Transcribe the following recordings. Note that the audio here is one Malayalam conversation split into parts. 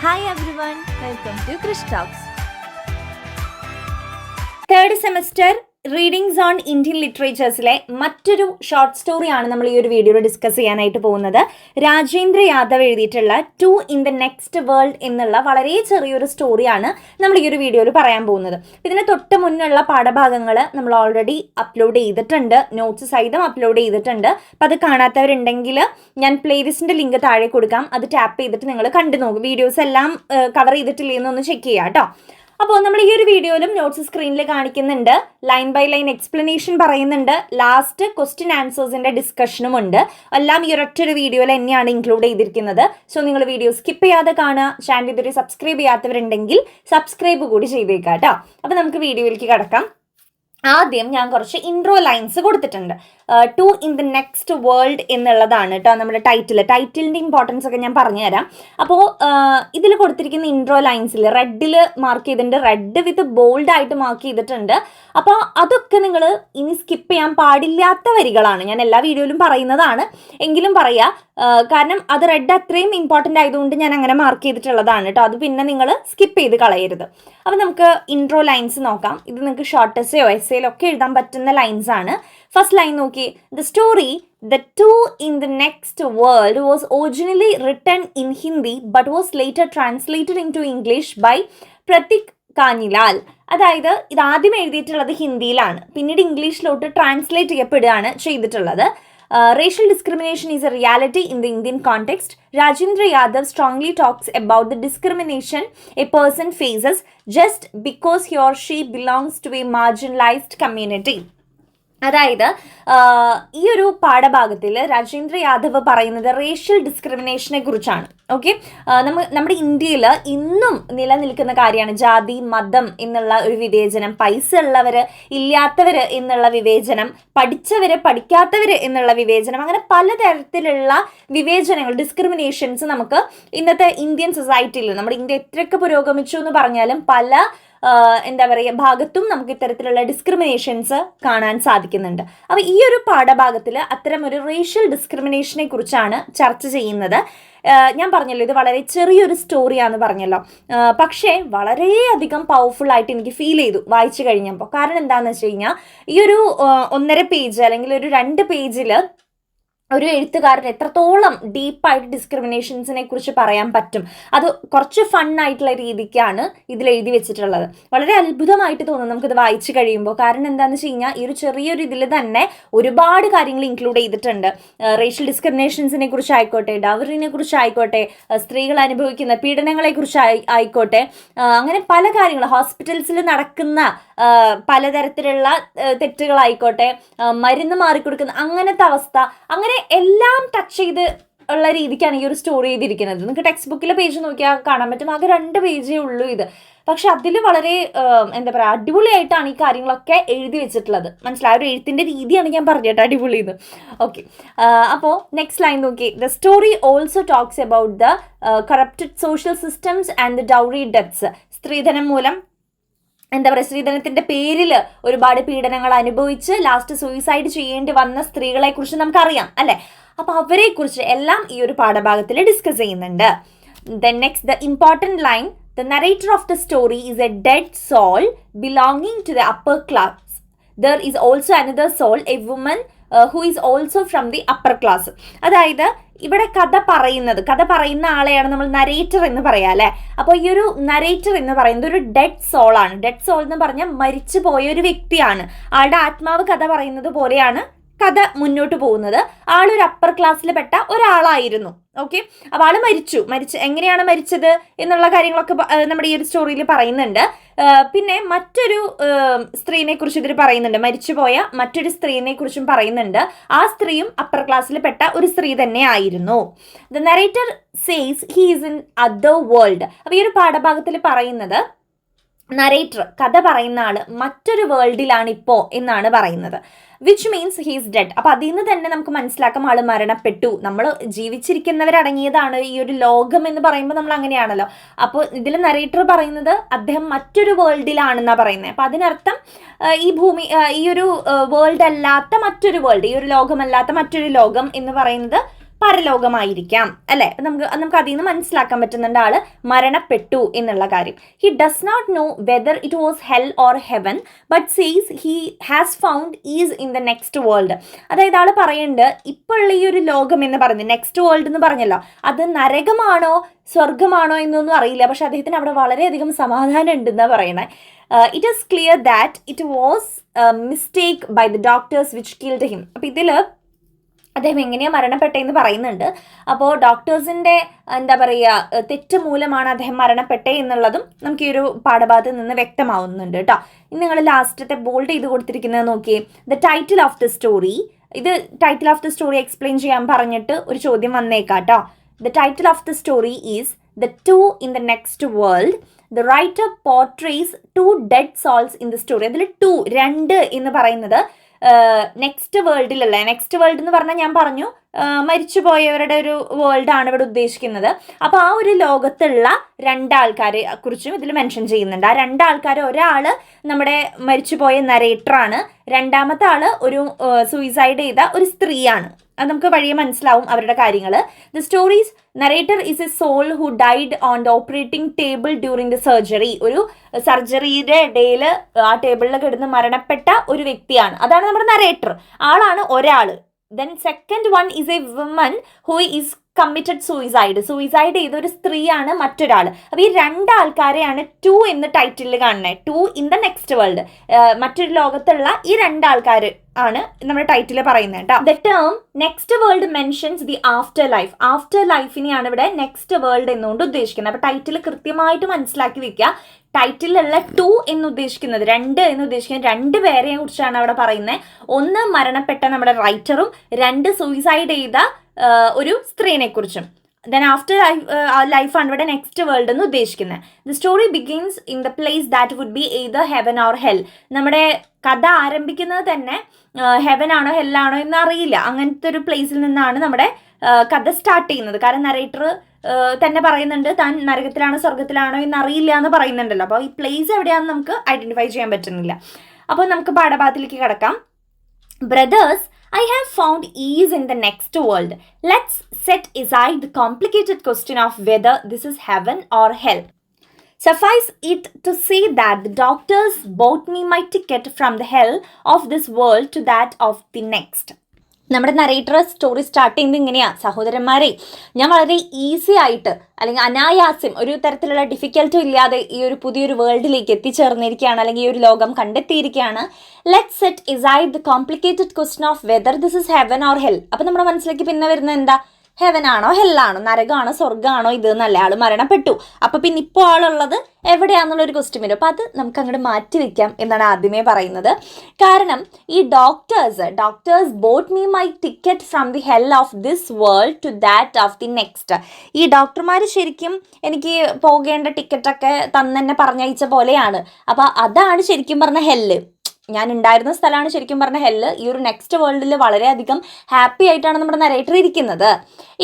Hi everyone, welcome to Krish Talks. Third semester readings on Indian ലിറ്ററേച്ചേഴ്സിലെ മറ്റൊരു ഷോർട്ട് സ്റ്റോറിയാണ് നമ്മൾ ഈ ഒരു വീഡിയോയിൽ ഡിസ്കസ് ചെയ്യാനായിട്ട് പോകുന്നത്. രാജേന്ദ്ര യാദവ് എഴുതിയിട്ടുള്ള two in the next world എന്നുള്ള വളരെ ചെറിയൊരു സ്റ്റോറിയാണ് നമ്മൾ ഈ ഒരു വീഡിയോയിൽ പറയാൻ പോകുന്നത്. ഇതിന് തൊട്ട് മുന്നുള്ള പാഠഭാഗങ്ങൾ നമ്മൾ ഓൾറെഡി അപ്ലോഡ് ചെയ്തിട്ടുണ്ട്, നോട്ട്സ് സഹിതം അപ്ലോഡ് ചെയ്തിട്ടുണ്ട്. അപ്പം അത് കാണാത്തവരുണ്ടെങ്കിൽ ഞാൻ പ്ലേലിസ്റ്റിൻ്റെ ലിങ്ക് താഴെ കൊടുക്കാം, അത് ടാപ്പ് ചെയ്തിട്ട് നിങ്ങൾ കണ്ടു നോക്കും. വീഡിയോസ് എല്ലാം കവർ ചെയ്തിട്ടില്ലെന്നൊന്ന് ചെക്ക് ചെയ്യാം കേട്ടോ. അപ്പോൾ നമ്മൾ ഈ ഒരു വീഡിയോയിലും നോട്ട്സ് സ്ക്രീനിൽ കാണിക്കുന്നുണ്ട്, ലൈൻ ബൈ ലൈൻ എക്സ്പ്ലനേഷൻ പറയുന്നുണ്ട്, ലാസ്റ്റ് ക്വസ്റ്റ്യൻ ആൻസേഴ്സിൻ്റെ ഡിസ്കഷനും ഉണ്ട്. എല്ലാം ഈ ഒരൊറ്റൊരു വീഡിയോയിൽ തന്നെയാണ് ഇൻക്ലൂഡ് ചെയ്തിരിക്കുന്നത്. സോ നിങ്ങൾ വീഡിയോ സ്കിപ്പ് ചെയ്യാതെ കാണുക. ചാനൽ ഇതുവരെ സബ്സ്ക്രൈബ് ചെയ്യാത്തവരുണ്ടെങ്കിൽ സബ്സ്ക്രൈബ് കൂടി ചെയ്തേക്കാം കേട്ടോ. അപ്പോൾ നമുക്ക് വീഡിയോയിലേക്ക് കടക്കാം. ആദ്യം ഞാൻ കുറച്ച് ഇൻട്രോ ലൈൻസ് കൊടുത്തിട്ടുണ്ട്. Two in the next world എന്നുള്ളതാണ് കേട്ടോ നമ്മുടെ ടൈറ്റിലിൻ്റെ ഇമ്പോർട്ടൻസ് ഒക്കെ ഞാൻ പറഞ്ഞുതരാം. അപ്പോൾ ഇതിൽ കൊടുത്തിരിക്കുന്ന ഇൻട്രോ ലൈൻസിൽ റെഡിൽ മാർക്ക് ചെയ്തിട്ടുണ്ട്, റെഡ് വിത്ത് ബോൾഡ് ആയിട്ട് മാർക്ക് ചെയ്തിട്ടുണ്ട്. അപ്പോൾ അതൊക്കെ നിങ്ങൾ ഇനി സ്കിപ്പ് ചെയ്യാൻ പാടില്ലാത്ത വരികളാണ്. ഞാൻ എല്ലാ വീഡിയോയിലും പറയുന്നതാണ്, എങ്കിലും പറയാം, കാരണം അത് റെഡ് അത്രയും ഇമ്പോർട്ടൻ്റ് ആയതുകൊണ്ട് ഞാൻ അങ്ങനെ മാർക്ക് ചെയ്തിട്ടുള്ളതാണ് കേട്ടോ. അത് പിന്നെ നിങ്ങൾ സ്കിപ്പ് ചെയ്ത് കളയരുത്. അപ്പോൾ നമുക്ക് ഇൻട്രോ ലൈൻസ് നോക്കാം. ഇത് നിങ്ങൾക്ക് ഷോർട്ട് എസ്സേയിലോ ഒക്കെ എഴുതാൻ പറ്റുന്ന ലൈൻസ് ആണ്. ഫസ്റ്റ് ലൈൻ നോക്കി. The story, The Two in the Next World was originally written in Hindi but was later translated into English by Prateek Kanjilal. അതായത് ഇത് ആദ്യം എഴുതിയിട്ടുള്ളത് ഹിന്ദിയിലാണ്, പിന്നീട് ഇംഗ്ലീഷിലോട്ട് ട്രാൻസ്ലേറ്റ് ചെയ്യപ്പെടുകയാണ് ചെയ്തിട്ടുള്ളത്. Racial discrimination is a reality in the Indian context. Rajendra Yadav strongly talks about the discrimination a person faces just because he or she belongs to a marginalized community. അതായത് ഈ ഒരു പാഠഭാഗത്തിൽ രാജേന്ദ്ര യാദവ് പറയുന്നത് റേഷ്യൽ ഡിസ്ക്രിമിനേഷനെ കുറിച്ചാണ്. ഓക്കെ, നമ്മുടെ ഇന്ത്യയിൽ ഇന്നും നിലനിൽക്കുന്ന കാര്യമാണ് ജാതി മതം എന്നുള്ള ഒരു വിവേചനം, പൈസ ഉള്ളവർ ഇല്ലാത്തവർ എന്നുള്ള വിവേചനം, പഠിച്ചവർ പഠിക്കാത്തവർ എന്നുള്ള വിവേചനം, അങ്ങനെ പലതരത്തിലുള്ള വിവേചനങ്ങൾ, ഡിസ്ക്രിമിനേഷൻസ് നമുക്ക് ഇന്നത്തെ ഇന്ത്യൻ സൊസൈറ്റിയിൽ, നമ്മുടെ ഇന്ത്യ എത്രയൊക്കെ പുരോഗമിച്ചു എന്ന് പറഞ്ഞാലും പല എന്താ പറയുക ഭാഗത്തും നമുക്ക് ഇത്തരത്തിലുള്ള ഡിസ്ക്രിമിനേഷൻസ് കാണാൻ സാധിക്കുന്നുണ്ട്. അപ്പോൾ ഈ ഒരു പാഠഭാഗത്തിൽ അത്തരം ഒരു റേഷ്യൽ ഡിസ്ക്രിമിനേഷനെ കുറിച്ചാണ് ചർച്ച ചെയ്യുന്നത്. ഞാൻ പറഞ്ഞല്ലോ ഇത് വളരെ ചെറിയൊരു സ്റ്റോറിയാണെന്ന് പറഞ്ഞല്ലോ, പക്ഷേ വളരെയധികം പവർഫുൾ ആയിട്ട് എനിക്ക് ഫീൽ ചെയ്തു വായിച്ചു കഴിഞ്ഞപ്പോൾ. കാരണം എന്താണെന്ന് വെച്ച് കഴിഞ്ഞാൽ ഈ ഒരു 1.5 പേജ് അല്ലെങ്കിൽ ഒരു 2 പേജിൽ ഒരു എഴുത്തുകാരൻ എത്രത്തോളം ഡീപ്പായിട്ട് ഡിസ്ക്രിമിനേഷൻസിനെ കുറിച്ച് പറയാൻ പറ്റും, അത് കുറച്ച് ഫണ്ണായിട്ടുള്ള രീതിക്കാണ് ഇതിൽ എഴുതി വെച്ചിട്ടുള്ളത്. വളരെ അത്ഭുതമായിട്ട് തോന്നും നമുക്കിത് വായിച്ചു കഴിയുമ്പോൾ. കാരണം എന്താണെന്ന് വെച്ച് കഴിഞ്ഞാൽ ഈ ഒരു ചെറിയൊരു ഇതിൽ തന്നെ ഒരുപാട് കാര്യങ്ങൾ ഇൻക്ലൂഡ് ചെയ്തിട്ടുണ്ട്. റേഷ്യൽ ഡിസ്ക്രിമിനേഷൻസിനെ കുറിച്ച് ആയിക്കോട്ടെ, ഡവറിനെ കുറിച്ച് ആയിക്കോട്ടെ, സ്ത്രീകൾ അനുഭവിക്കുന്ന പീഡനങ്ങളെ കുറിച്ച് ആയിക്കോട്ടെ, അങ്ങനെ പല കാര്യങ്ങൾ, ഹോസ്പിറ്റൽസിൽ നടക്കുന്ന പലതരത്തിലുള്ള തെറ്റുകളായിക്കോട്ടെ, മരുന്ന് മാറിക്കൊടുക്കുന്ന അങ്ങനത്തെ അവസ്ഥ, അങ്ങനെ എല്ലാം ടച്ച് ചെയ്ത് ഉള്ള രീതിക്കാണ് ഈ ഒരു സ്റ്റോറി ചെയ്തിരിക്കുന്നത്. നിങ്ങൾക്ക് ടെക്സ്റ്റ് ബുക്കിലെ പേജ് നോക്കിയാൽ കാണാൻ പറ്റും, ആകെ 2 പേജേ ഉള്ളൂ ഇത്. പക്ഷെ അതിൽ വളരെ എന്താ പറയുക അടിപൊളിയായിട്ടാണ് ഈ കാര്യങ്ങളൊക്കെ എഴുതി വെച്ചിട്ടുള്ളത്. മനസ്സിലായ ഒരു എഴുത്തിൻ്റെ രീതിയാണ് ഞാൻ പറഞ്ഞിട്ട് അടിപൊളിയെന്ന്. ഓക്കെ, അപ്പോൾ നെക്സ്റ്റ് ലൈൻ നോക്കി. The story also talks about the corrupted social systems and the dowry deaths. സ്ത്രീധനം മൂലം എന്താ പറയുക, സ്ത്രീധനത്തിൻ്റെ പേരിൽ ഒരുപാട് പീഡനങ്ങൾ അനുഭവിച്ച് ലാസ്റ്റ് സൂയിസൈഡ് ചെയ്യേണ്ടി വന്ന സ്ത്രീകളെ കുറിച്ച് നമുക്കറിയാം അല്ലേ. അപ്പോൾ അവരെക്കുറിച്ച് എല്ലാം ഈ ഒരു പാഠഭാഗത്തിൽ ഡിസ്കസ് ചെയ്യുന്നുണ്ട്. Then next, the important line. The narrator of the story is a dead soul belonging to the upper class. There is also another soul, a woman who is also from the upper class. അതായത് ഇവിടെ കഥ പറയുന്ന ആളെയാണ് നമ്മൾ നരേറ്റർ എന്ന് പറയാം അല്ലേ. അപ്പോൾ ഈ ഒരു നരേറ്റർ എന്ന് പറയുന്നത് ഒരു ഡെഡ് സോൾ ആണ്. ഡെഡ് സോൾ എന്ന് പറഞ്ഞാൽ മരിച്ചു പോയ ഒരു വ്യക്തിയാണ്. ആളുടെ ആത്മാവ് കഥ പറയുന്നത് പോലെയാണ് കഥ മുന്നോട്ട് പോകുന്നത്. ആളൊരു അപ്പർ ക്ലാസ്സിൽ പെട്ട ഒരാളായിരുന്നു. ഓക്കെ, അപ്പോൾ ആൾ മരിച്ചു എങ്ങനെയാണ് മരിച്ചത് എന്നുള്ള കാര്യങ്ങളൊക്കെ നമ്മുടെ ഈ ഒരു സ്റ്റോറിയിൽ പറയുന്നുണ്ട്. പിന്നെ മറ്റൊരു സ്ത്രീനെ കുറിച്ച് ഇതിൽ പറയുന്നുണ്ട്, മരിച്ചുപോയ മറ്റൊരു സ്ത്രീനെ കുറിച്ചും പറയുന്നുണ്ട്. ആ സ്ത്രീയും അപ്പർ ക്ലാസ്സിൽ പെട്ട ഒരു സ്ത്രീ തന്നെ ആയിരുന്നു. The narrator says he is in other world. അപ്പോൾ ഈ ഒരു പാഠഭാഗത്തിൽ പറയുന്നത് നരേറ്റർ, കഥ പറയുന്ന ആൾ മറ്റൊരു വേൾഡിലാണ് ഇപ്പോൾ എന്നാണ് പറയുന്നത്. Which means he's dead. അപ്പോൾ അതിൽ നിന്ന് തന്നെ നമുക്ക് മനസ്സിലാക്കാം ആൾ മരണപ്പെട്ടു. നമ്മൾ ജീവിച്ചിരിക്കുന്നവരടങ്ങിയതാണ് ഈ ഒരു ലോകം എന്ന് പറയുമ്പോൾ നമ്മൾ അങ്ങനെയാണല്ലോ. അപ്പോൾ ഇതിൽ നരേറ്റർ പറയുന്നത് അദ്ദേഹം മറ്റൊരു വേൾഡിലാണെന്നാണ് പറയുന്നത്. അപ്പോൾ അതിനർത്ഥം ഈ ഒരു വേൾഡ് അല്ലാത്ത മറ്റൊരു വേൾഡ്, ഈ ഒരു ലോകമല്ലാത്ത മറ്റൊരു ലോകം എന്ന് പറയുന്നത് പരലോകമായിരിക്കാം അല്ലേ. നമുക്ക് അതിൽ നിന്ന് മനസ്സിലാക്കാൻ പറ്റുന്നുണ്ട് ആള് മരണപ്പെട്ടു എന്നുള്ള കാര്യം. He does not know whether it was hell or heaven but sees he has found is in the next world. അതായത് ആള് പറയുന്നുണ്ട് ഇപ്പോൾ ഉള്ള ഈ ഒരു ലോകം എന്ന് പറയുന്നത് നെക്സ്റ്റ് വേൾഡ് എന്ന് പറഞ്ഞല്ലോ, അത് നരകമാണോ സ്വർഗമാണോ എന്നൊന്നും അറിയില്ല, പക്ഷെ അദ്ദേഹത്തിന് അവിടെ വളരെയധികം സമാധാനം ഉണ്ടെന്നാണ് പറയണേ. It is clear that it was mistake by the doctors which killed him. അപ്പോൾ ഇതിൽ അദ്ദേഹം എങ്ങനെയാണ് മരണപ്പെട്ടതെന്ന് പറയുന്നുണ്ട്. അപ്പോൾ ഡോക്ടേഴ്സിൻ്റെ എന്താ പറയുക തെറ്റ് മൂലമാണ് അദ്ദേഹം മരണപ്പെട്ടേ എന്നുള്ളതും നമുക്ക് ഈ ഒരു പാഠഭാഗത്ത് നിന്ന് വ്യക്തമാവുന്നുണ്ട് കേട്ടോ. ഇനി നിങ്ങൾ ലാസ്റ്റത്തെ ബോൾഡ് ചെയ്ത് കൊടുത്തിരിക്കുന്നത് നോക്കിയേ, the title of the story. ഇത് title of the story explain ചെയ്യാൻ പറഞ്ഞിട്ട് ഒരു ചോദ്യം വന്നേക്കാം കേട്ടോ. The title of the story is the two in the next world. The writer portrays two dead souls in the story. അതിൽ ടു രണ്ട് എന്ന് പറയുന്നത് നെക്സ്റ്റ് വേൾഡിലല്ലേ. നെക്സ്റ്റ് വേൾഡ് എന്ന് പറഞ്ഞാൽ ഞാൻ പറഞ്ഞു മരിച്ചുപോയവരുടെ ഒരു വേൾഡാണ് ഇവിടെ ഉദ്ദേശിക്കുന്നത്. അപ്പോൾ ആ ഒരു ലോകത്തുള്ള രണ്ടാൾക്കാരെ കുറിച്ചും ഇതിൽ മെൻഷൻ ചെയ്യുന്നുണ്ട്. ആ രണ്ടാൾക്കാർ, ഒരാൾ നമ്മുടെ മരിച്ചുപോയ നരേറ്ററാണ്, രണ്ടാമത്തെ ആൾ ഒരു സൂയിസൈഡ് ചെയ്ത ഒരു സ്ത്രീയാണ്. അത് നമുക്ക് വഴിയെ മനസ്സിലാവും അവരുടെ കാര്യങ്ങൾ. The stories narrator is a soul who died on the operating table during the surgery. ഒരു സർജറിയുടെ ഇടയിൽ ആ ടേബിളിൽ കിടന്ന് മരണപ്പെട്ട ഒരു വ്യക്തിയാണ്, അതാണ് നമ്മുടെ നരേറ്റർ. ആളാണ് ഒരാൾ. Then second one is a woman who is committed suicide ചെയ്ത ഒരു സ്ത്രീയാണ് മറ്റൊരാൾ. അപ്പോൾ ഈ രണ്ടാൾക്കാരെയാണ് ടു എന്ന് ടൈറ്റിൽ കാണുന്നത്. Two in the next world, മറ്റൊരു ലോകത്തുള്ള ഈ രണ്ടാൾക്കാർ ആണ് നമ്മുടെ ടൈറ്റിൽ പറയുന്നത് കേട്ടോ. The term next world mentions the after life. After ലൈഫിനെയാണ് ഇവിടെ നെക്സ്റ്റ് വേൾഡ് എന്നുകൊണ്ട് ഉദ്ദേശിക്കുന്നത്. അപ്പോൾ ടൈറ്റിൽ കൃത്യമായിട്ട് മനസ്സിലാക്കി വെക്കുക. ടൈറ്റിലുള്ള ടു എന്ന് ഉദ്ദേശിക്കുന്നത്, രണ്ട് എന്ന് ഉദ്ദേശിക്കുന്നത് രണ്ട് പേരെ കുറിച്ചാണ് അവിടെ പറയുന്നത്. ഒന്ന് മരണപ്പെട്ട നമ്മുടെ റൈറ്ററും, രണ്ട് സൂയിസൈഡ് ചെയ്ത ഒരു സ്ത്രീനെ കുറിച്ചും. ദെൻ ആഫ്റ്റർ ലൈഫാണ് ഇവിടെ നെക്സ്റ്റ് വേൾഡ് എന്ന് ഉദ്ദേശിക്കുന്നത്. The story begins in the place that would be either heaven or hell. നമ്മുടെ കഥ ആരംഭിക്കുന്നത് തന്നെ ഹെവൻ ആണോ ഹെല്ലാണോ എന്ന് അറിയില്ല, അങ്ങനത്തെ ഒരു പ്ലേസിൽ നിന്നാണ് നമ്മുടെ കഥ സ്റ്റാർട്ട് ചെയ്യുന്നത്. കാരണം നരേറ്റർ തന്നെ പറയുന്നുണ്ട് താൻ നരകത്തിലാണോ സ്വർഗത്തിലാണോ എന്ന് അറിയില്ല എന്ന് പറയുന്നുണ്ടല്ലോ. അപ്പോൾ ഈ പ്ലേസ് എവിടെയാണെന്ന് നമുക്ക് ഐഡന്റിഫൈ ചെയ്യാൻ പറ്റുന്നില്ല. അപ്പോൾ നമുക്ക് പാഠഭാഗത്തിലേക്ക് കിടക്കാം. Brothers, I have found ease in the next world. Let's set aside the complicated question of whether this is heaven or hell. Suffice it to say that the doctors bought me my ticket from the hell of this world to that of the next. നമ്മുടെ നരേറ്റർ സ്റ്റോറി സ്റ്റാർട്ട് ചെയ്യുന്നത് ഇങ്ങനെയാണ്. സഹോദരന്മാരെ, ഞാൻ വളരെ ഈസി ആയിട്ട് അല്ലെങ്കിൽ അനായാസം ഒരു തരത്തിലുള്ള ഡിഫിക്കൽട്ടും ഇല്ലാതെ ഈ ഒരു പുതിയൊരു വേൾഡിലേക്ക് എത്തിച്ചേർന്നിരിക്കുകയാണ്, അല്ലെങ്കിൽ ഈ ഒരു ലോകം കണ്ടെത്തിയിരിക്കുകയാണ്. Let's set aside the complicated question of whether this is heaven or hell. അപ്പം നമ്മുടെ മനസ്സിലേക്ക് പിന്നെ വരുന്നത് എന്താ? ഹെവൻ ആണോ ഹെല്ലാണോ, നരകമാണോ സ്വർഗ്ഗമാണോ ഇത് എന്നല്ല. ആൾ മരണപ്പെട്ടു, അപ്പോൾ പിന്നെ ഇപ്പോൾ ആളുള്ളത് എവിടെയാണെന്നുള്ളൊരു ക്വസ്റ്റ്യൻ വരും. അപ്പോൾ അത് നമുക്ക് അങ്ങോട്ട് മാറ്റി വയ്ക്കാം എന്നാണ് ആദ്യമേ പറയുന്നത്. കാരണം ഈ doctors bought me my ticket from the hell of this world to that of the next. ഈ ഡോക്ടർമാർ ശരിക്കും എനിക്ക് പോകേണ്ട ടിക്കറ്റൊക്കെ തന്നെ പറഞ്ഞയച്ച പോലെയാണ്. അപ്പോൾ അതാണ് ശരിക്കും പറഞ്ഞ ഹെല്ല്. ഞാൻ ഉണ്ടായിരുന്ന സ്ഥലമാണ് ശരിക്കും പറഞ്ഞ ഹെല്ല്. ഈ ഒരു നെക്സ്റ്റ് വേൾഡിൽ വളരെയധികം ഹാപ്പി ആയിട്ടാണ് നമ്മുടെ നരേറ്റർ ഇരിക്കുന്നത്.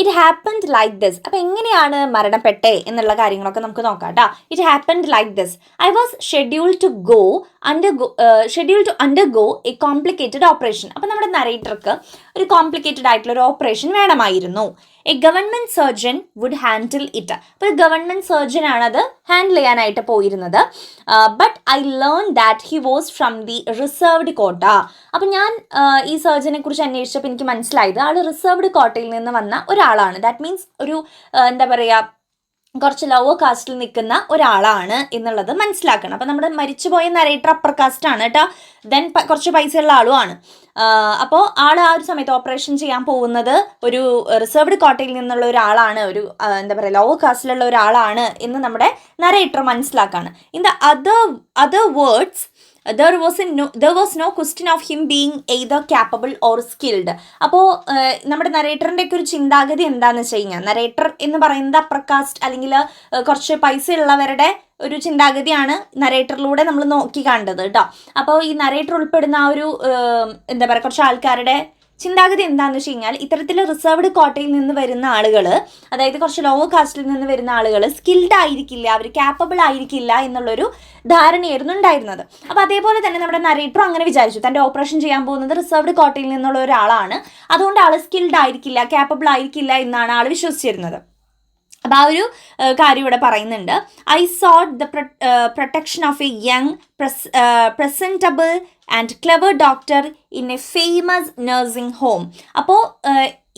It happened like this. അപ്പോൾ എങ്ങനെയാണ് മരണപ്പെട്ടെ എന്നുള്ള കാര്യങ്ങളൊക്കെ നമുക്ക് നോക്കാം കേട്ടോ. It happened like this. I was scheduled to undergo a complicated operation. അപ്പോൾ നമ്മുടെ നരേറ്റർക്ക് ഒരു കോംപ്ലിക്കേറ്റഡ് ആയിട്ടുള്ള ഒരു ഓപ്പറേഷൻ വേണമായിരുന്നു. A government surgeon would handle it. അപ്പോൾ ഒരു ഗവൺമെൻറ് സർജനാണ് അത് ഹാൻഡിൽ ചെയ്യാനായിട്ട് പോയിരുന്നത്. But I learn that he was from the reserved quota. അപ്പം ഞാൻ ഈ സർജനെ കുറിച്ച് അന്വേഷിച്ചപ്പോൾ എനിക്ക് മനസ്സിലായത് ആൾ റിസർവ്ഡ് കോട്ടയിൽ നിന്ന് വന്ന ഒരാളാണ്. ദാറ്റ് മീൻസ് ഒരു എന്താ പറയുക, കുറച്ച് ലോവർ കാസ്റ്റിൽ നിൽക്കുന്ന ഒരാളാണ് എന്നുള്ളത് മനസ്സിലാക്കണം. അപ്പോൾ നമ്മുടെ മരിച്ചുപോയ നരേറ്റർ അപ്പർ കാസ്റ്റ് ആണ് കേട്ടോ. ദെൻ കുറച്ച് പൈസയുള്ള ആളുമാണ്. അപ്പോൾ ആൾ ആ ഒരു സമയത്ത് ഓപ്പറേഷൻ ചെയ്യാൻ പോകുന്നത് ഒരു റിസർവ്ഡ് കോട്ടയിൽ നിന്നുള്ള ഒരാളാണ്, ഒരു എന്താ പറയുക ലോവർ കാസ്റ്റിലുള്ള ഒരാളാണ് എന്ന് നമ്മുടെ നരേറ്റർ മനസ്സിലാക്കാണ്. In the other words there was no question of him being either capable or skilled. അപ്പോൾ നമ്മുടെ നരേറ്ററിൻ്റെ ഒക്കെ ഒരു ചിന്താഗതി എന്താണെന്ന് വെച്ച് കഴിഞ്ഞാൽ, നരേറ്റർ എന്ന് പറയുന്നത് അപ്പർ കാസ്റ്റ് അല്ലെങ്കിൽ കുറച്ച് പൈസ ഉള്ളവരുടെ ഒരു ചിന്താഗതിയാണ് നരേറ്ററിലൂടെ നമ്മൾ നോക്കി കണ്ടത് കേട്ടോ. അപ്പോൾ ഈ നരേറ്റർ ഉൾപ്പെടുന്ന ആ ഒരു എന്താ പറയുക കുറച്ച് ആൾക്കാരുടെ ചിന്താഗതി എന്താണെന്ന് വെച്ച് കഴിഞ്ഞാൽ ഇത്തരത്തിൽ റിസർവ്ഡ് കോട്ടയിൽ നിന്ന് വരുന്ന ആളുകൾ, അതായത് കുറച്ച് ലോവർ കാസ്റ്റിൽ നിന്ന് വരുന്ന ആളുകൾ സ്കിൽഡ് ആയിരിക്കില്ല, അവർ ക്യാപ്പബിൾ ആയിരിക്കില്ല എന്നുള്ളൊരു ധാരണയായിരുന്നു ഉണ്ടായിരുന്നത്. അപ്പോൾ അതേപോലെ തന്നെ നമ്മുടെ നരേറ്ററും അങ്ങനെ വിചാരിച്ചു. തൻ്റെ ഓപ്പറേഷൻ ചെയ്യാൻ പോകുന്നത് റിസർവ്ഡ് കോട്ടയിൽ നിന്നുള്ള ഒരാളാണ്, അതുകൊണ്ട് ആൾ സ്കിൽഡ് ആയിരിക്കില്ല, ക്യാപ്പബിൾ ആയിരിക്കില്ല എന്നാണ് ആൾ വിശ്വസിച്ചിരുന്നത്. അപ്പോൾ ആ ഒരു കാര്യം ഇവിടെ പറയുന്നുണ്ട്. I saute the protection of A young presentable and clever doctor in A famous nursing home. അപ്പോൾ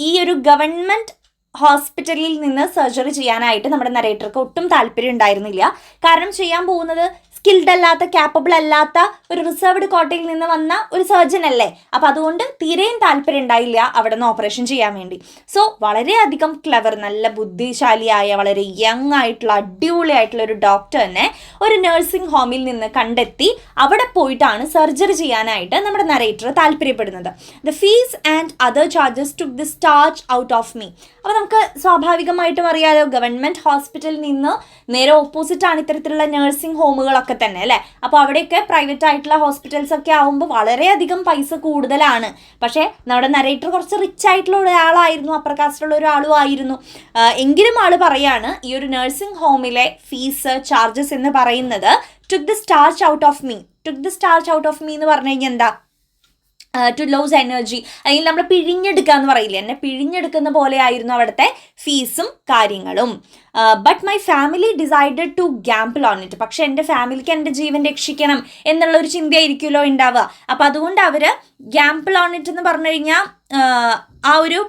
ഈ ഒരു ഗവൺമെൻറ് ഹോസ്പിറ്റലിൽ നിന്ന് സർജറി ചെയ്യാനായിട്ട് നമ്മുടെ നരേറ്റർക്ക് ഒട്ടും താല്പര്യം ഉണ്ടായിരുന്നില്ല. കാരണം ചെയ്യാൻ പോകുന്നത് സ്കിൽഡ് അല്ലാത്ത, ക്യാപ്പബിൾ അല്ലാത്ത ഒരു റിസർവ്ഡ് കോട്ടയിൽ നിന്ന് വന്ന ഒരു സർജൻ അല്ലേ. അപ്പോൾ അതുകൊണ്ട് തീരെയും താല്പര്യം ഉണ്ടായില്ല അവിടെ നിന്ന് ഓപ്പറേഷൻ ചെയ്യാൻ വേണ്ടി. സോ വളരെയധികം ക്ലെവർ, നല്ല ബുദ്ധിശാലിയായ, വളരെ യങ് ആയിട്ടുള്ള, അടിപൊളിയായിട്ടുള്ള ഒരു ഡോക്ടറിനെ ഒരു നഴ്സിംഗ് ഹോമിൽ നിന്ന് കണ്ടെത്തി അവിടെ പോയിട്ടാണ് സർജറി ചെയ്യാനായിട്ട് നമ്മുടെ നരേറ്റർ താല്പര്യപ്പെടുന്നത്. The fees and other charges took the starch out of me. അപ്പോൾ നമുക്ക് സ്വാഭാവികമായിട്ടും അറിയാലോ, ഗവൺമെൻറ് ഹോസ്പിറ്റലിൽ നിന്ന് നേരെ ഓപ്പോസിറ്റ് ആണ് ഇത്തരത്തിലുള്ള നഴ്സിംഗ് ഹോമുകളൊക്കെ തന്നെ അല്ലേ. അപ്പോൾ അവിടെയൊക്കെ പ്രൈവറ്റ് ആയിട്ടുള്ള ഹോസ്പിറ്റൽസ് ഒക്കെ ആകുമ്പോൾ വളരെയധികം പൈസ കൂടുതലാണ്. പക്ഷേ നമ്മുടെ നരേറ്റർ കുറച്ച് റിച്ച് ആയിട്ടുള്ള ഒരാളായിരുന്നു, അപ്പർ കാസ്റ്റുള്ള ഒരാളും ആയിരുന്നു. എങ്കിലും ആൾ പറയാണ് ഈ ഒരു നഴ്സിംഗ് ഹോമിലെ ഫീസ്, ചാർജസ് എന്ന് പറയുന്നത് took the starch out of me. Took the starch out of me എന്ന് പറഞ്ഞു കഴിഞ്ഞാൽ എന്താ, ടു ലോസ് എനർജി, അല്ലെങ്കിൽ നമ്മൾ പിഴിഞ്ഞെടുക്കുക എന്ന് പറയില്ലേ, എന്നെ പിഴിഞ്ഞെടുക്കുന്ന പോലെ ആയിരുന്നു അവിടുത്തെ ഫീസും കാര്യങ്ങളും. But my family decided to gamble on it. പക്ഷെ എൻ്റെ ഫാമിലിക്ക് എൻ്റെ ജീവൻ രക്ഷിക്കണം എന്നുള്ളൊരു ചിന്തയായിരിക്കുമല്ലോ ഉണ്ടാവുക. അപ്പോൾ അതുകൊണ്ട് അവർ ഗാംബിൾ ഓൺ ഇറ്റ് എന്ന് പറഞ്ഞു കഴിഞ്ഞാൽ ആ ഒരു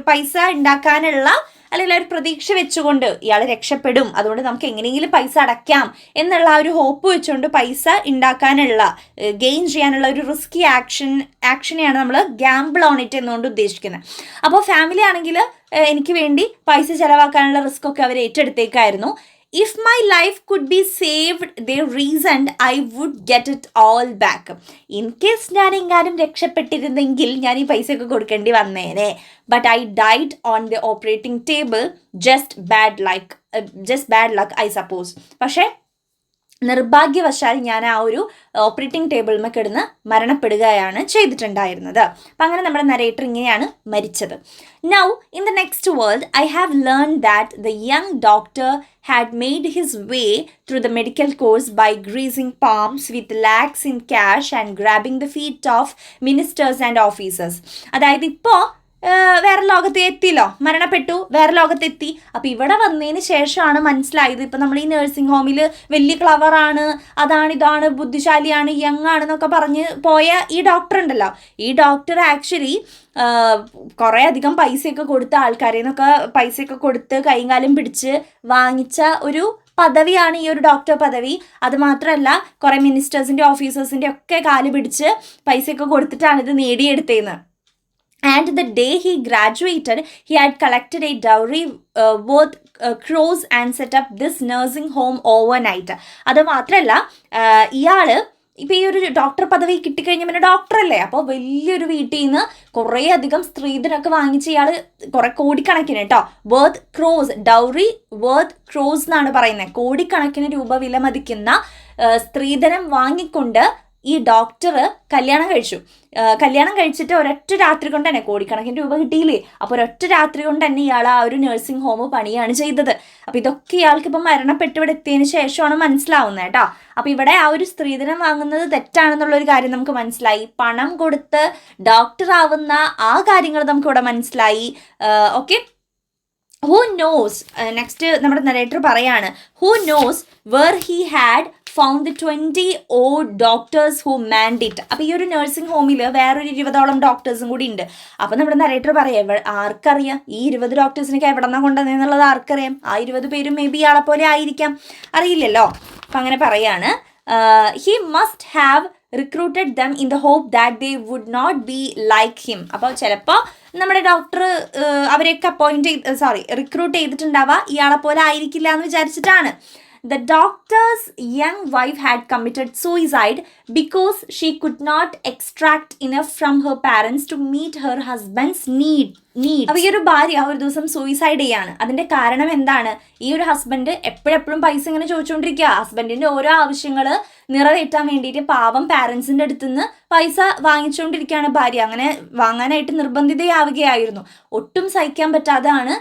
പൈസ ഉണ്ടാക്കാനുള്ള, അല്ലെങ്കിൽ ഒരു പ്രതീക്ഷ വെച്ചുകൊണ്ട് ഇയാൾ രക്ഷപ്പെടും, അതുകൊണ്ട് നമുക്ക് എങ്ങനെയെങ്കിലും പൈസ അടയ്ക്കാം എന്നുള്ള ആ ഒരു ഹോപ്പ് വെച്ചുകൊണ്ട് പൈസ ഉണ്ടാക്കാനുള്ള, ഗെയിൻ ചെയ്യാനുള്ള ഒരു റിസ്കി ആക്ഷനെയാണ് നമ്മൾ ഗാംബിൾ ഓൺ ഇറ്റ് എന്നുകൊണ്ട് ഉദ്ദേശിക്കുന്നത്. അപ്പോൾ ഫാമിലി ആണെങ്കിൽ എനിക്ക് വേണ്ടി പൈസ ചിലവാക്കാനുള്ള റിസ്ക് ഒക്കെ അവർ ഏറ്റെടുത്തേക്കായിരുന്നു. If my life could be saved, they reasoned I would get it all back. In case ഞാൻ എങ്ങാനും രക്ഷപ്പെട്ടിരുന്നെങ്കിൽ ഞാൻ ഈ പൈസയൊക്കെ കൊടുക്കേണ്ടി വന്നേനെ. But I died on the operating table. Just bad luck, I suppose. പക്ഷേ നിർഭാഗ്യവശാൽ ഞാൻ ആ ഒരു ഓപ്പറേറ്റിംഗ് ടേബിളിൽ കിടന്ന് മരണപ്പെടുകയാണ് ചെയ്തിട്ടുണ്ടായിരുന്നത്. അപ്പം അങ്ങനെ നമ്മുടെ നരേറ്റർ ഇങ്ങനെയാണ് മരിച്ചത്. Now in the next world I have learn that the young doctor had made his way through the medical course by greasing palms with lakhs in cash and grabbing the feet of ministers and officers. അതായത് ഇപ്പോൾ വേറെ ലോകത്ത് എത്തിയല്ലോ, മരണപ്പെട്ടു, വേറെ ലോകത്തെത്തി. അപ്പോൾ ഇവിടെ വന്നതിന് ശേഷമാണ് മനസ്സിലായത്, ഇപ്പം നമ്മൾ ഈ നഴ്സിംഗ് ഹോമിൽ വലിയ ക്ലവറാണ്, ഇതാണ് ബുദ്ധിശാലിയാണ്, യങ് ആണെന്നൊക്കെ പറഞ്ഞ് പോയ ഈ ഡോക്ടർ ഉണ്ടല്ലോ, ഈ ഡോക്ടർ ആക്ച്വലി കുറേ അധികം പൈസയൊക്കെ കൊടുത്ത ആൾക്കാരെ നിന്നൊക്കെ പൈസയൊക്കെ കൊടുത്ത് കൈയും കാലും പിടിച്ച് വാങ്ങിച്ച ഒരു പദവിയാണ് ഈ ഒരു ഡോക്ടർ പദവി. അതുമാത്രമല്ല കുറേ മിനിസ്റ്റേഴ്സിൻ്റെ, ഓഫീസേഴ്സിൻ്റെ ഒക്കെ കാല് പിടിച്ച് പൈസയൊക്കെ കൊടുത്തിട്ടാണ് ഇത് നേടിയെടുത്തതെന്ന്. And the day he graduated, he had collected a dowry worth crores and set up this nursing home overnight. അത് മാത്രമല്ല ഇയാൾ ഇപ്പോൾ ഈ ഒരു ഡോക്ടർ പദവി കിട്ടിക്കഴിഞ്ഞാൽ പിന്നെ ഡോക്ടറല്ലേ, അപ്പോൾ വലിയൊരു വീട്ടിൽ നിന്ന് കുറേ അധികം സ്ത്രീധനമൊക്കെ വാങ്ങിച്ച് ഇയാൾ കുറേ കോടിക്കണക്കിന് ഡൗറി വർത്ത് ക്രോസ് എന്നാണ് പറയുന്നത്, കോടിക്കണക്കിന് രൂപ വില മതിക്കുന്ന സ്ത്രീധനം വാങ്ങിക്കൊണ്ട് ഈ ഡോക്ടർ കല്യാണം കഴിച്ചിട്ട് ഒരൊറ്റ രാത്രി കൊണ്ട് തന്നെ കോടിക്കണക്കിന് രൂപ കിട്ടിയില്ലേ. അപ്പോൾ ഒരൊറ്റ രാത്രി കൊണ്ട് തന്നെ ഇയാൾ ആ ഒരു നഴ്സിംഗ് ഹോം പണിയാണ് ചെയ്തത്. അപ്പോൾ ഇതൊക്കെ ഇയാൾക്ക് ഇപ്പം മരണപ്പെട്ട് ഇവിടെ എത്തിയതിന് ശേഷമാണ് മനസ്സിലാവുന്നത് കേട്ടോ. അപ്പോൾ ഇവിടെ ആ ഒരു സ്ത്രീധനം വാങ്ങുന്നത് തെറ്റാണെന്നുള്ളൊരു കാര്യം നമുക്ക് മനസ്സിലായി. പണം കൊടുത്ത് ഡോക്ടർ ആവുന്ന ആ കാര്യങ്ങൾ നമുക്കിവിടെ മനസ്സിലായി. ഓക്കെ, who knows, നെക്സ്റ്റ് നമ്മുടെ നരേറ്റർ പറയാണ്, who knows where he had found the 20 odd doctors who manned it. അപ്പോൾ ഈ ഒരു നഴ്സിംഗ് ഹോമിൽ വേറൊരു 20ഓളം ഡോക്ടേഴ്സും കൂടി ഉണ്ട്. അപ്പോൾ നമ്മുടെ നരേറ്റർ പറയാം, ആർക്കറിയാം ഈ 20 ഡോക്ടേഴ്സിനൊക്കെ എവിടെ നിന്നാണ് കൊണ്ടുവന്നതെന്നുള്ളത് ആർക്കറിയാം. ആ 20 പേരും മേ ബി ആളെ പോലെ ആയിരിക്കാം, അറിയില്ലല്ലോ. അപ്പം അങ്ങനെ പറയാണ്, he must have recruited them in the hope that they would not be like him. അപ്പോൾ ചിലപ്പോൾ നമ്മുടെ ഡോക്ടർ അവരെയൊക്കെ റിക്രൂട്ട് ചെയ്തിട്ടുണ്ടാവുക ഇയാളെ പോലെ ആയിരിക്കില്ല എന്ന് വിചാരിച്ചിട്ടാണ്. the doctor's young wife had committed suicide because she could not extract enough from her parents to meet her husband's needs. അപ്പോൾ ഈ ഒരു ഭാര്യ ഒരു ദിവസം സൂയിസൈഡ് ചെയ്യാണ്. അതിന്റെ കാരണം എന്താണ്? ഈ ഒരു ഹസ്ബൻഡ് എപ്പോഴെപ്പോഴും പൈസ ഇങ്ങനെ ചോദിച്ചുകൊണ്ടിരിക്കുക. ഹസ്ബൻഡിന്റെ ഓരോ ആവശ്യങ്ങൾ നിറവേറ്റാൻ വേണ്ടിയിട്ട് പാവം പാരൻസിന്റെ അടുത്ത് നിന്ന് പൈസ വാങ്ങിച്ചുകൊണ്ടിരിക്കുകയാണ് ഭാര്യ. അങ്ങനെ വാങ്ങാനായിട്ട് നിർബന്ധിതയാവുകയായിരുന്നു. ഒട്ടും സഹിക്കാൻ പറ്റാതാണ്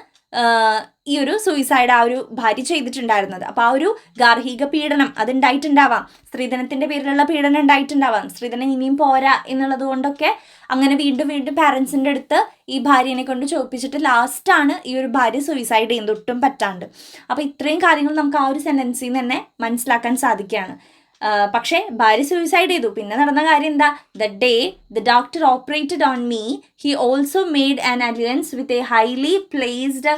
ഈ ഒരു സൂയിസൈഡ് ആ ഒരു ഭാര്യ ചെയ്തിട്ടുണ്ടായിരുന്നത്. അപ്പോൾ ആ ഒരു ഗാർഹിക പീഡനം അതുണ്ടായിട്ടുണ്ടാവാം, സ്ത്രീധനത്തിന്റെ പേരിലുള്ള പീഡനം ഉണ്ടായിട്ടുണ്ടാവാം, സ്ത്രീധനം ഇനിയും പോരാ എന്നുള്ളത് കൊണ്ടൊക്കെ അങ്ങനെ വീണ്ടും വീണ്ടും പാരൻസിൻ്റെ അടുത്ത് ഈ ഭാര്യനെ കൊണ്ട് ചോദിപ്പിച്ചിട്ട് ലാസ്റ്റാണ് ഈ ഒരു ഭാര്യ സൂയിസൈഡ് ചെയ്യുന്നത്, ഒട്ടും പറ്റാണ്ട്. അപ്പോൾ ഇത്രയും കാര്യങ്ങൾ നമുക്ക് ആ ഒരു സെൻറ്റൻസിൽ നിന്ന് തന്നെ മനസ്സിലാക്കാൻ സാധിക്കുകയാണ്. പക്ഷേ ഭാര്യ സൂയിസൈഡ് ചെയ്തു. പിന്നെ നടന്ന കാര്യം എന്താ? The day the doctor operated on me he also made an alliance with a highly placed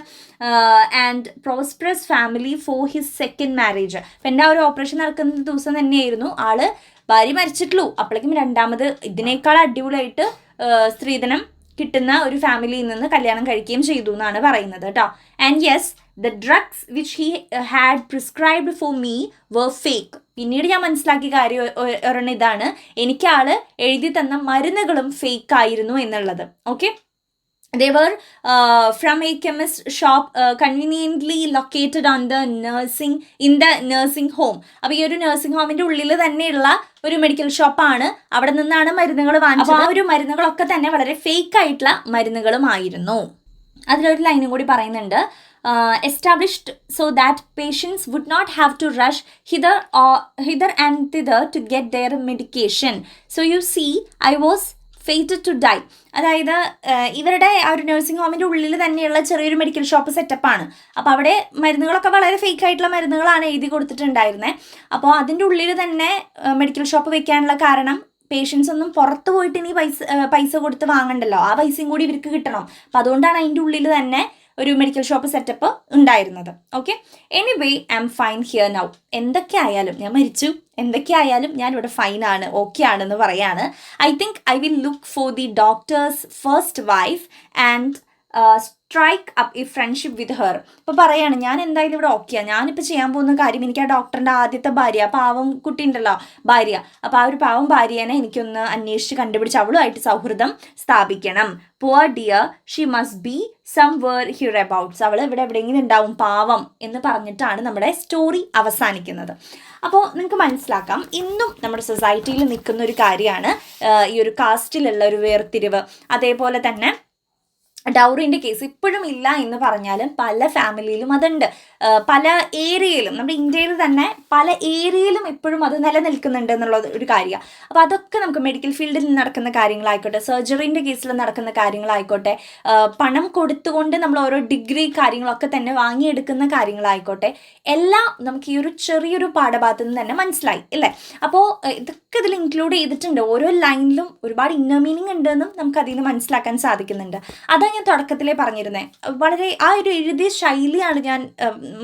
and prosperous family for his second marriage. അപ്പം എൻ്റെ ആ ഒരു ഓപ്പറേഷൻ നടക്കുന്ന ദിവസം തന്നെയായിരുന്നു ആള് ഭാര്യ മരിച്ചിട്ടുള്ളൂ. അപ്പോഴേക്കും രണ്ടാമത് ഇതിനേക്കാൾ അടിപൊളിയായിട്ട് സ്ത്രീധനം കിട്ടുന്ന ഒരു ഫാമിലിയിൽ നിന്ന് കല്യാണം കഴിക്കുകയും ചെയ്തു എന്നാണ് പറയുന്നത് കേട്ടോ. And yes the drugs which he had prescribed for me were fake. പിന്നീട് ഞാൻ മനസ്സിലാക്കിയ കാര്യം ഒരെണ്ണം ഇതാണ്, എനിക്ക് ആള് എഴുതി തന്ന മരുന്നുകളും ഫേക്ക് ആയിരുന്നു എന്നുള്ളത്. Okay, they were from a chemist shop conveniently located on the nursing home. അപ്പോൾ ഈ ഒരു നഴ്സിംഗ് ഹോമിന്റെ ഉള്ളിൽ തന്നെയുള്ള ഒരു മെഡിക്കൽ ഷോപ്പാണ്. അവിടെ നിന്നാണ് മരുന്നുകൾ വാങ്ങിച്ചത്. അപ്പോൾ ആ ഒരു മരുന്നുകളൊക്കെ തന്നെ വളരെ ഫേക്ക് ആയിട്ടുള്ള മരുന്നുകളുമായിരുന്നു. അതിലൊരു ലൈനും കൂടി പറയുന്നുണ്ട്, established so that patients would not have to rush hither and thither to get their medication. So you see, I was fated to die. അതായത് ഇവരുടെ ആ ഒരു നഴ്സിംഗ് ഹോമിൻ്റെ ഉള്ളിൽ തന്നെയുള്ള ചെറിയൊരു മെഡിക്കൽ ഷോപ്പ് സെറ്റപ്പാണ്. അപ്പോൾ അവിടെ മരുന്നുകളൊക്കെ വളരെ ഫേക്ക് ആയിട്ടുള്ള മരുന്നുകളാണ് എഴുതി കൊടുത്തിട്ടുണ്ടായിരുന്നത്. അപ്പോൾ അതിൻ്റെ ഉള്ളിൽ തന്നെ മെഡിക്കൽ ഷോപ്പ് വെക്കാനുള്ള കാരണം പേഷ്യൻസ് ഒന്നും പുറത്ത് പോയിട്ട് ഇനി പൈസ കൊടുത്ത് വാങ്ങണ്ടല്ലോ, ആ പൈസയും കൂടി ഇവർക്ക് കിട്ടണം. അപ്പോൾ അതുകൊണ്ടാണ് അതിൻ്റെ ഉള്ളിൽ തന്നെ ഒരു മെഡിക്കൽ ഷോപ്പ് സെറ്റപ്പ് ഉണ്ടായിരുന്നത്. Okay, anyway I am fine here now. എന്തൊക്കെ ആയാലും ഞാൻ മരിച്ചു, എന്തൊക്കെ ആയാലും ഞാനിവിടെ ഫൈനാണ്, ഓക്കെ ആണെന്ന് പറയാണ്. I think I will look for the doctors first wife and strike up A friendship with her. അപ്പോൾ പറയാണ്, ഞാൻ എന്തായാലും ഇവിടെ ഓക്കെയാണ്, ഞാനിപ്പോൾ ചെയ്യാൻ പോകുന്ന കാര്യം എനിക്ക് ആ ഡോക്ടറിൻ്റെ ആദ്യത്തെ ഭാര്യ, പാവം കുട്ടി ഉണ്ടല്ലോ ഭാര്യ, അപ്പോൾ ആ ഒരു പാവം ഭാര്യനെ എനിക്കൊന്ന് അന്വേഷിച്ച് കണ്ടുപിടിച്ച് അവളുമായിട്ട് സൗഹൃദം സ്ഥാപിക്കണം. Poor dear she must be somewhere hereabouts. അവൾ ഇവിടെ എവിടെയെങ്കിലും ഉണ്ടാവും പാവം എന്ന് പറഞ്ഞിട്ടാണ് നമ്മുടെ സ്റ്റോറി അവസാനിക്കുന്നത്. അപ്പോൾ നിങ്ങൾക്ക് മനസ്സിലാക്കാം, ഇന്നും നമ്മുടെ സൊസൈറ്റിയിൽ നിൽക്കുന്ന ഒരു കാര്യമാണ് ഈ ഒരു കാസ്റ്റിലുള്ള ഒരു വേർതിരിവ്. അതേപോലെ തന്നെ ഡൗറിൻ്റെ കേസ് ഇപ്പോഴും ഇല്ല എന്ന് പറഞ്ഞാലും പല ഫാമിലിയിലും അതുണ്ട്. പല ഏരിയയിലും, നമ്മുടെ ഇന്ത്യയിൽ തന്നെ പല ഏരിയയിലും ഇപ്പോഴും അത് നിലനിൽക്കുന്നുണ്ട് എന്നുള്ളത് ഒരു കാര്യമാണ്. അപ്പോൾ അതൊക്കെ നമുക്ക് മെഡിക്കൽ ഫീൽഡിൽ നടക്കുന്ന കാര്യങ്ങളായിക്കോട്ടെ, സർജറിൻ്റെ കേസിൽ നടക്കുന്ന കാര്യങ്ങളായിക്കോട്ടെ, പണം കൊടുത്തുകൊണ്ട് നമ്മൾ ഓരോ ഡിഗ്രി കാര്യങ്ങളൊക്കെ തന്നെ വാങ്ങിയെടുക്കുന്ന കാര്യങ്ങളായിക്കോട്ടെ, എല്ലാം നമുക്ക് ഈ ഒരു ചെറിയൊരു പാഠഭാഗത്തു നിന്ന് തന്നെ മനസ്സിലായി അല്ലേ. അപ്പോൾ ഇതൊക്കെ ഇതിൽ ഇൻക്ലൂഡ് ചെയ്തിട്ടുണ്ട്. ഓരോ ലൈനിലും ഒരുപാട് ഇന്നർ മീനിങ് ഉണ്ടെന്നും നമുക്ക് അതിൽ നിന്ന് മനസ്സിലാക്കാൻ സാധിക്കുന്നുണ്ട്. അതാണ് ഞാൻ തുടക്കത്തിലേ പറഞ്ഞിരുന്നത്. വളരെ ആ ഒരു എഴുതിയ ശൈലിയാണ് ഞാൻ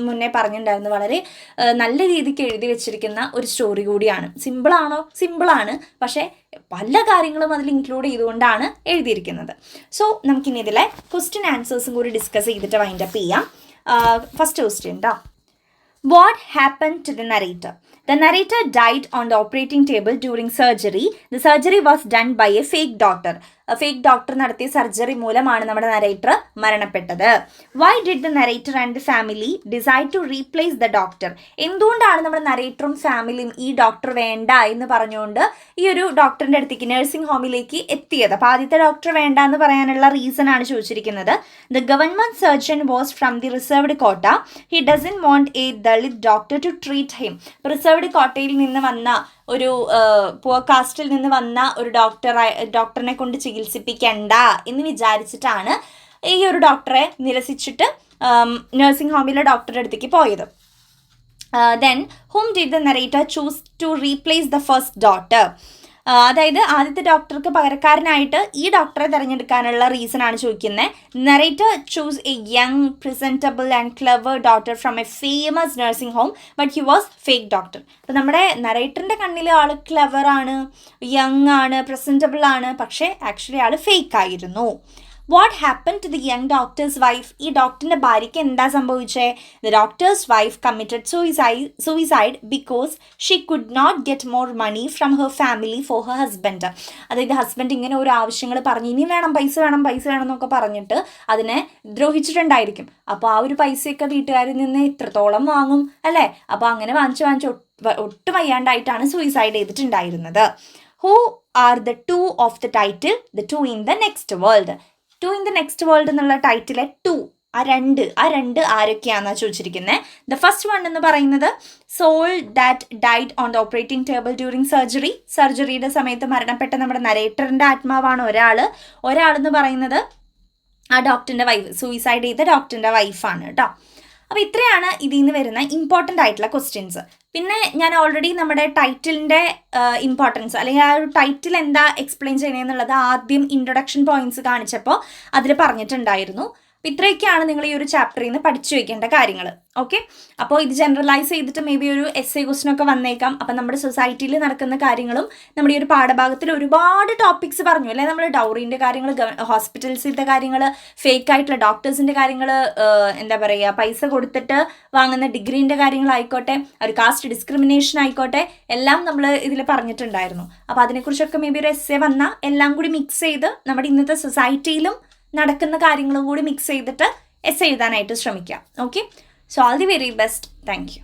മുന്നേ പറഞ്ഞിട്ടുണ്ടായിരുന്നത്. വളരെ നല്ല രീതിക്ക് എഴുതി വെച്ചിരിക്കുന്ന ഒരു സ്റ്റോറി കൂടിയാണ്. സിമ്പിളാണോ? സിമ്പിളാണ്, പക്ഷേ പല കാര്യങ്ങളും അതിൽ ഇൻക്ലൂഡ് ചെയ്തുകൊണ്ടാണ് എഴുതിയിരിക്കുന്നത്. സോ നമുക്കിനി ഇതിലെ ക്വസ്റ്റ്യൻ ആൻസേഴ്സും കൂടി ഡിസ്കസ് ചെയ്തിട്ട് വൈൻഡപ്പ് ചെയ്യാം. ഫസ്റ്റ് ക്വസ്റ്റ്യൻ ട്ടോ. What happened to the narrator? The narrator died on the operating table during surgery. The surgery was done by a fake doctor. Fake doctor നടത്തിയ സർജറി മൂലമാണ് നമ്മുടെ നരേറ്റർ മരണപ്പെട്ടത്. Why did the narrator and the family decide to replace the doctor? എന്തുകൊണ്ടാണ് നമ്മുടെ നരേറ്ററും ഫാമിലിയും ഈ ഡോക്ടർ വേണ്ട എന്ന് പറഞ്ഞുകൊണ്ട് ഈ ഒരു ഡോക്ടറിൻ്റെ അടുത്തേക്ക് നഴ്സിംഗ് ഹോമിലേക്ക് എത്തിയത്? അപ്പോൾ ആദ്യത്തെ ഡോക്ടർ വേണ്ട എന്ന് പറയാനുള്ള റീസൺ ആണ് ചോദിച്ചിരിക്കുന്നത്. The government surgeon was from the reserved quota. He doesn't want a Dalit doctor to treat him. Reserved കോട്ടയിൽ നിന്ന് വന്ന ഒരു പുവർ കാസ്റ്റിൽ നിന്ന് വന്ന ഒരു ഡോക്ടറിനെ കൊണ്ട് ചികിത്സിപ്പിക്കണ്ട എന്ന് വിചാരിച്ചിട്ടാണ് ഈ ഒരു ഡോക്ടറെ നിരസിച്ചിട്ട് നഴ്സിംഗ് ഹോമിലെ ഡോക്ടറുടെ അടുത്തേക്ക് പോയത്. Then whom did the narrator choose to replace the first doctor? അതായത് ആദ്യത്തെ ഡോക്ടർക്ക് പകരക്കാരനായിട്ട് ഈ ഡോക്ടറെ തിരഞ്ഞെടുക്കാനുള്ള റീസൺ ആണ് ചോദിക്കുന്നത്. Narrator choose a young presentable and clever doctor from a famous nursing home but he was fake doctor. അപ്പോൾ നമ്മുടെ നരേറ്ററിൻ്റെ കണ്ണിൽ ആൾ ക്ലവർ ആണ്, യങ് ആണ്, പ്രസൻറ്റബിൾ ആണ്, പക്ഷേ ആക്ച്വലി ആൾ ഫേക്ക് ആയിരുന്നു. What happen to the young doctor's wife? ഈ ഡോക്ടറിൻ്റെ ഭാര്യയ്ക്ക് എന്താ സംഭവിച്ചേ? The doctor's wife committed suicide because she could not get more money from her family for her husband. അതായത് ഹസ്ബൻഡ് ഇങ്ങനെ ഓരോ ആവശ്യങ്ങൾ പറഞ്ഞ് ഇനി വേണം പൈസ വേണം എന്നൊക്കെ പറഞ്ഞിട്ട് അതിനെ ദ്രോഹിച്ചിട്ടുണ്ടായിരിക്കും. അപ്പോൾ ആ ഒരു പൈസയൊക്കെ വീട്ടുകാരിൽ നിന്ന് എത്രത്തോളം വാങ്ങും അല്ലേ? അപ്പോൾ അങ്ങനെ വാങ്ങിച്ച് ഒട്ടും വയ്യാണ്ടായിട്ടാണ് സൂയിസൈഡ് ചെയ്തിട്ടുണ്ടായിരുന്നത്. Who are the two of the title the two in the next world? Two in the next world എന്നുള്ള ടൈറ്റിലെ ടു, ആ രണ്ട് ആരൊക്കെയാണെന്നാണ് ചോദിച്ചിരിക്കുന്നത്. ദ ഫസ്റ്റ് വൺ എന്ന് പറയുന്നത് soul that died on the operating table during സർജറിയുടെ സമയത്ത് മരണപ്പെട്ട നമ്മുടെ നരേറ്ററിൻ്റെ ആത്മാവാണ് ഒരാളെന്ന് പറയുന്നത് ആ ഡോക്ടറിൻ്റെ വൈഫ്, സൂയിസൈഡ് ചെയ്ത ഡോക്ടറിൻ്റെ വൈഫാണ് കേട്ടോ. അപ്പോൾ ഇത്രയാണ് ഇതിൽ നിന്ന് വരുന്ന ഇമ്പോർട്ടൻ്റ് ആയിട്ടുള്ള ക്വസ്റ്റ്യൻസ്. പിന്നെ ഞാൻ ഓൾറെഡി നമ്മുടെ ടൈറ്റിലിൻ്റെ ഇമ്പോർട്ടൻസ് അല്ലെങ്കിൽ ആ ഒരു ടൈറ്റിൽ എന്താ എക്സ്പ്ലെയിൻ ചെയ്യുന്നതെന്നുള്ളത് ആദ്യം ഇൻട്രൊഡക്ഷൻ പോയിന്റ്സ് കാണിച്ചപ്പോൾ അതിൽ പറഞ്ഞിട്ടുണ്ടായിരുന്നു. അപ്പോൾ ഇത്രയൊക്കെയാണ് നിങ്ങൾ ഈ ഒരു ചാപ്റ്ററിൽ നിന്ന് പഠിച്ചു വയ്ക്കേണ്ട കാര്യങ്ങൾ. ഓക്കെ, അപ്പോൾ ഇത് ജനറലൈസ് ചെയ്തിട്ട് മേ ബി ഒരു എസ്സേ ക്വസ്റ്റ്യനൊക്കെ വന്നേക്കാം. അപ്പം നമ്മുടെ സൊസൈറ്റിയിൽ നടക്കുന്ന കാര്യങ്ങളും നമ്മുടെ ഈ ഒരു പാഠഭാഗത്തിൽ ഒരുപാട് ടോപ്പിക്സ് പറഞ്ഞു അല്ലേ? നമ്മൾ ഡൗറീൻ്റെ കാര്യങ്ങൾ, ഹോസ്പിറ്റൽസിൻ്റെ കാര്യങ്ങൾ, ഫേക്ക് ആയിട്ടുള്ള ഡോക്ടേഴ്സിൻ്റെ കാര്യങ്ങൾ, എന്താ പറയുക, പൈസ കൊടുത്തിട്ട് വാങ്ങുന്ന ഡിഗ്രീൻ്റെ കാര്യങ്ങളായിക്കോട്ടെ, ഒരു കാസ്റ്റ് ഡിസ്ക്രിമിനേഷൻ ആയിക്കോട്ടെ, എല്ലാം നമ്മൾ ഇതിൽ പറഞ്ഞിട്ടുണ്ടായിരുന്നു. അപ്പോൾ അതിനെക്കുറിച്ചൊക്കെ മേ ബി ഒരു എസ്സേ വന്നാൽ എല്ലാം കൂടി മിക്സ് ചെയ്ത് നമ്മുടെ ഇന്നത്തെ സൊസൈറ്റിയിലും നടക്കുന്ന കാര്യങ്ങളും കൂടി മിക്സ് ചെയ്തിട്ട് എസ്സേ എഴുതാനായിട്ട് ശ്രമിക്കാം. Okay, so all the very best. Thank you.